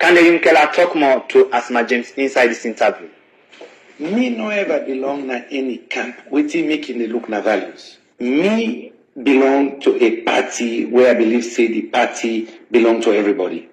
Can you talk more to Asma James inside this interview? Me no ever belong na any camp. Wetin making the look na values. Me belong to a party where I believe say the party belong to everybody.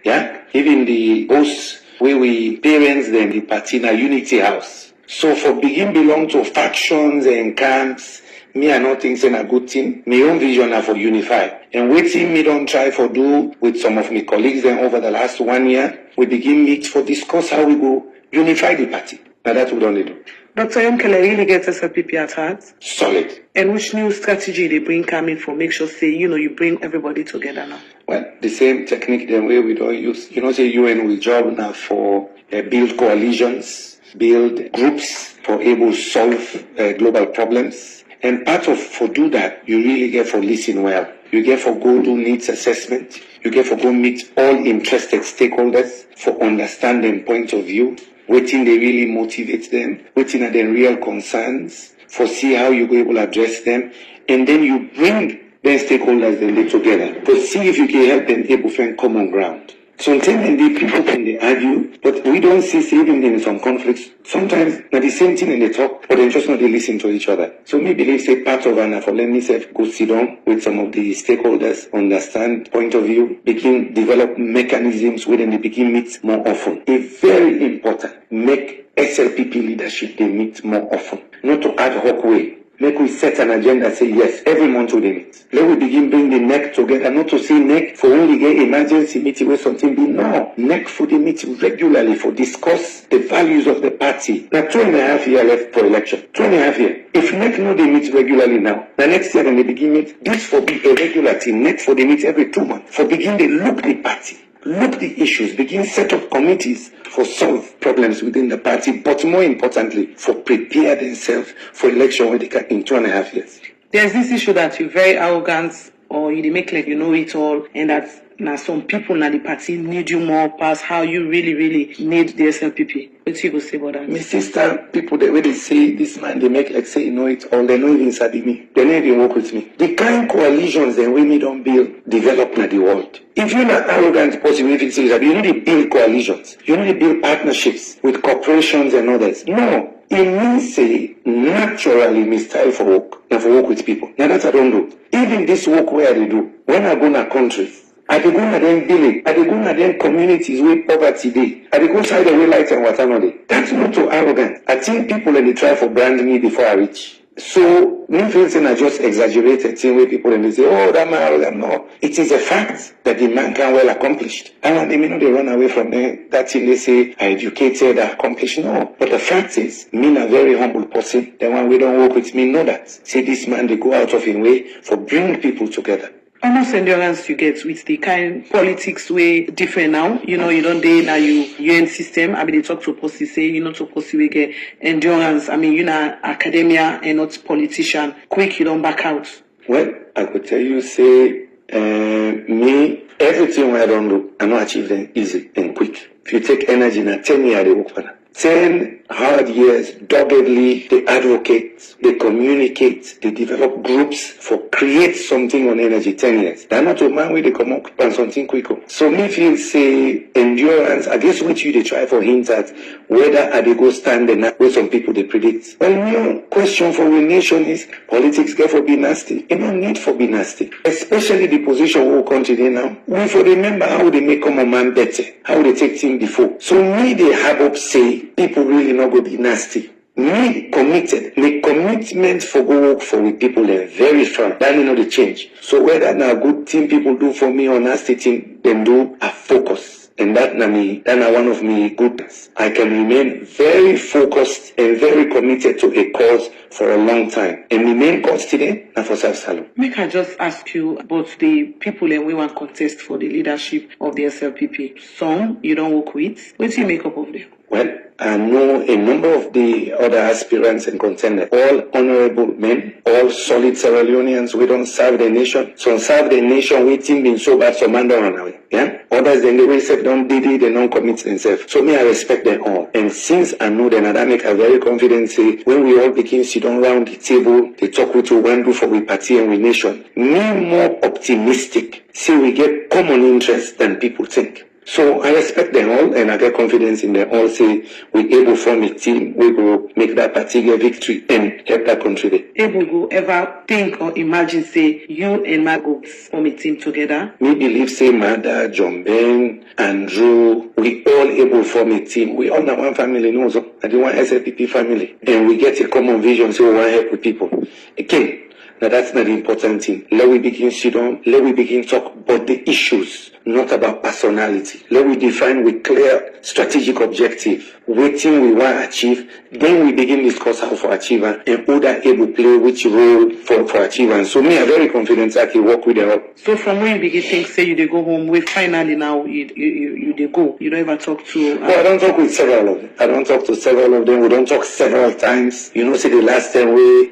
Yeah, even the hosts where we parents then the party na unity house. So for begin belong to factions and camps. Me I not think say na good thing. My own vision are for unify. And waiting me don't try for do with some of my colleagues then over the last 1 year. We begin meet for discuss how we go unify the party. Now that's what we don't do. Dr. Yomkele really gets SLPP at heart. Solid. And which new strategy they bring coming for make sure say, you bring everybody together now? Well, the same technique the way we don't use. Say UN will job now for build coalitions, build groups for able to solve global problems. And part of for do that, you really get for listen well. You get for go do needs assessment. You get for go meet all interested stakeholders for understanding point of view. Waiting they really motivate them. Waiting at their real concerns. For see how you go able to address them. And then you bring their stakeholders then they together. To see if you can help them able to find common ground. Sometimes the people can they argue, but we don't see even in some conflicts. Sometimes not the same thing in the talk, but they just not they listen to each other. So me believe say part of an for let me say go sit down with some of the stakeholders, understand point of view, begin develop mechanisms within the begin meet more often. It's very important. Make SLPP leadership they meet more often, not to ad hoc way. Make we set an agenda, say yes, every month we meet. Let we begin bring the neck together, not to say neck for only get emergency meeting where something be. No, neck for the meeting regularly for discuss the values of the party. Now 2.5 years left for election. 2.5 years. If neck no they meet regularly now, the next year when they begin meet, this for be a regular thing. Neck for they meet every 2 months. For begin they look the party. Look the issues, begin set up committees for solve problems within the party, but more importantly, for prepare themselves for election when they can in 2.5 years. There's this issue that you're very arrogant or you make like you know it all, and that now some people in the party need you more past how you really need the SLPP. What you go say about that? My sister, people the way they say this man, they make like say you know it all, they don't even study me. They don't even work with me. The kind coalitions that we need don't build, develop in the world. If you're not arrogant person, if it's serious, you need to build coalitions. You need to build partnerships with corporations and others. No. It means say naturally me style for work and for work with people. Now that I don't do. Even this work where they do, when I go in a country, I dey go na them village, I dey go na them communities where poverty dey. I dey go side the way light and water no dey. That's not too arrogant. I think people they try for brand me before I reach. So me feel saying I just exaggerated thing where people and they say, oh that man arrogant. No. It is a fact that the man can well accomplished. And they may not they run away from that thing they say I educated, I accomplished. No. But the fact is, me a very humble person. The one we don't work with me know that. Say this man they go out of his way for bringing people together. How much endurance you get with the kind politics way different now? You don't day now you UN system. I mean they talk to policy say you not supposed to get endurance. I mean academia and not politician. Quick you don't back out. Well, I could tell you say me everything I don't do I not achieve them easy and quick. If you take energy now 10 years they work for that. 10 hard years, doggedly, they advocate, they communicate, they develop groups for create something on energy 10 years. They're not a man where they come up and something quicker. So me feel say endurance, I guess what you they try for hint at whether are they go stand and where some people they predict. Well, new question for the nation is politics get for be nasty. You don't need for be nasty. Especially the position we continue now. We for remember how they make common man better, how they take things before. So me they have up say people really not go be nasty. Me committed. My commitment for go work for with people are very strong. That you know the change. So whether now good thing people do for me or nasty thing them do, I focus. And that na one of me goodness. I can remain very focused and very committed to a cause for a long time. And the main cause today na for South Salem. Make I just ask you about the people and we want contest for the leadership of the SLPP. Some you don't work with. What do you make up of them? Well, I know a number of the other aspirants and contenders, all honorable men, all solid Sierra Leoneans. We don't serve the nation. Some serve the nation, waiting been so bad, some man don't run away. Yeah? Others, then they will say, don't did it, they don't commit themselves. So me, I respect them all. And since I know them, I make a very confident say, when we all begin sit down round the table, they talk with you, one do for we party and we nation. Me more optimistic. See, we get common interest than people think. So I respect them all and I get confidence in them all. Say we able form a team, we will make that particular victory and help that country there. Able go ever think or imagine say you and Matt go form a team together? Me believe say Mada, John Ben, Andrew, we all able form a team. We all now one family knows. I do one SLPP family. And we get a common vision, so we want to help with people. Again, now that's not the important thing. Let we begin sit down, let we begin talk about the issues, not about personality. Let we define with clear strategic objective, what thing we want to achieve, then we begin discuss how for achieve and who that able play which role for achievement. So me, I'm very confident I can work with them. So from when you begin think, say you they go home, we finally now you they go. You don't ever talk to. Well, I don't talk with several of them. I don't talk to several of them. We don't talk several times. You know, see the last time we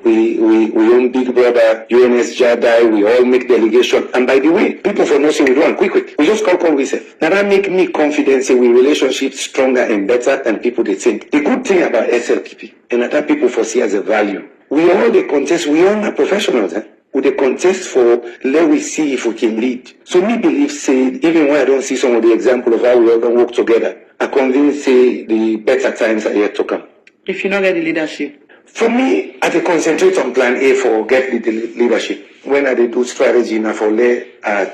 own Big Brother, UNS Jadai, we all make delegation. And by the way, people for nothing we do and quick. We just call we say. Now that make me confident say we relationships stronger and better than people they think. The good thing about SLPP and that people foresee as a value. We all the contest, we all are professionals. With the contest for let we see if we can lead. So me believe say even when I don't see some of the example of how we all can work together, I convince say the better times are yet to come. If you not get the leadership. For me, I concentrate on plan A for get the leadership. When I do strategy now for let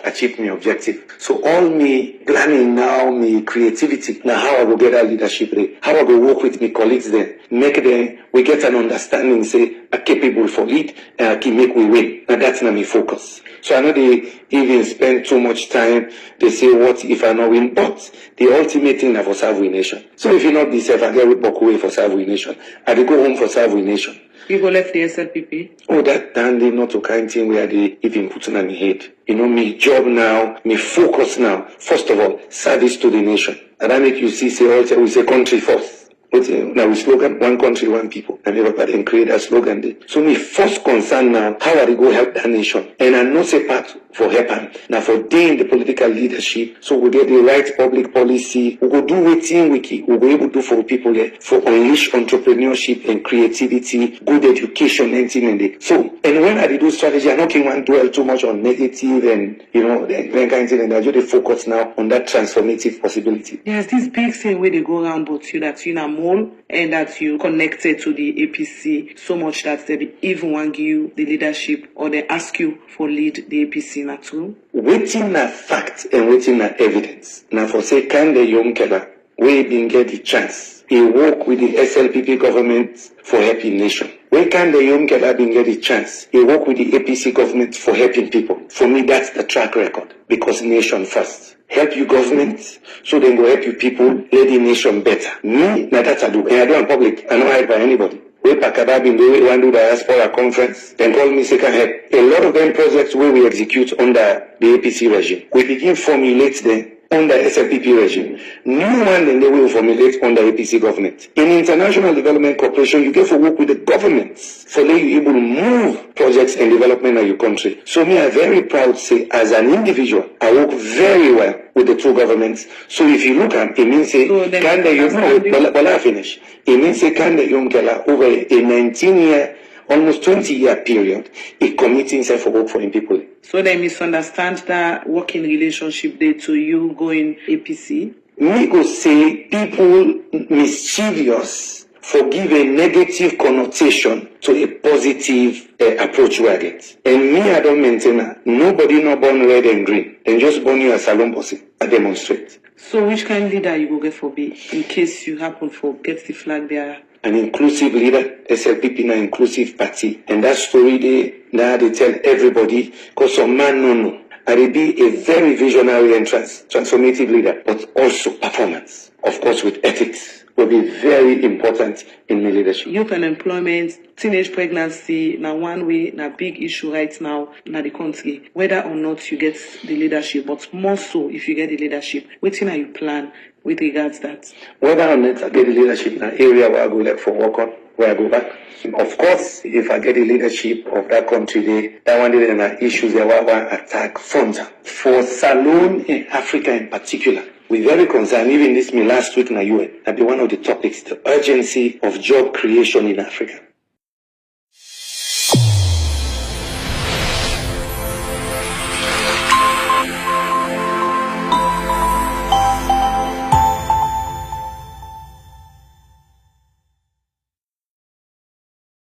achieve my objective. So all me planning now, me creativity, now how I will get that leadership there, how I will work with my colleagues there, make them, we get an understanding, say, are capable for lead, and I can make we win. Now that's not my focus. So I know they even spend too much time, they say, what if I not win? But the ultimate thing is for serve we nation. So if you not be safe, I get walk away for serve we nation. I go home for serve we nation. You go left the SLPP? Oh, that dandy not to kind thing where they even put on my head. You know, me job now, me focus now. First of all, service to the nation. And that make you see, say, we say country first. Now we slogan, one country, one people. And everybody create a slogan there. So me first concern now, how are they go help that nation? And I know say part for helping. Now for day in the political leadership, so we get the right public policy, we go do waiting wiki, we go able to do for people there, for unleash entrepreneurship and creativity, good education, anything in there. So, and when I do strategy, I don't want to dwell too much on negative and, you know, that kind of thing, and I just focus now on that transformative possibility. There's this big thing where they go around about you that you know more and that you connected to the APC so much that they even want give you the leadership or they ask you for lead the APC na too. Waiting na fact and waiting na evidence. Now for say can the young Kela we been get the chance. He work with the SLPP government for helping nation. Where can the young Kela been get the chance? He work with the APC government for helping people. For me that's the track record because nation first. Help you government, so then go help you people, let the nation better. Me, na that I do. And I do in public. I don't help by anybody. We Pakada been doing one do diaspora conference, then call me second help. A lot of them projects where we execute under the APC regime. We begin formulate them under SLPP regime. New one then they will formulate under APC government. In international development cooperation, you get to work with the governments for let you able to move projects and development of your country. So me, I'm very proud to say, as an individual, I work very well with the two governments. So if you look at it means say, can the young finish? It means say, can the young over a 19-year, almost 20-year period, he committing himself for work for him people. So they misunderstand that working relationship there to you going APC? Me go say people mischievous for give a negative connotation to a positive approach we get. And me, I don't maintain that. Nobody not born red and green. Then just born you a salon bossy. I demonstrate. So which kind of leader you go get for be in case you happen for get the flag there? An inclusive leader, SLPP na inclusive party. And that story now they tell everybody, because some man no. I will be a very visionary and transformative leader, but also performance. Of course with ethics will be very important in my leadership. Youth unemployment, teenage pregnancy, now one way, now big issue right now in the country. Whether or not you get the leadership, but more so if you get the leadership, what are you plan with regards that? Whether or not I get the leadership in an area where I go like for work on, where I go back. Of course, if I get the leadership of that country, that one day there are issues that will attack front. For Salone in Africa in particular, we're very concerned, even this me last week in the UN, that be one of the topics, the urgency of job creation in Africa.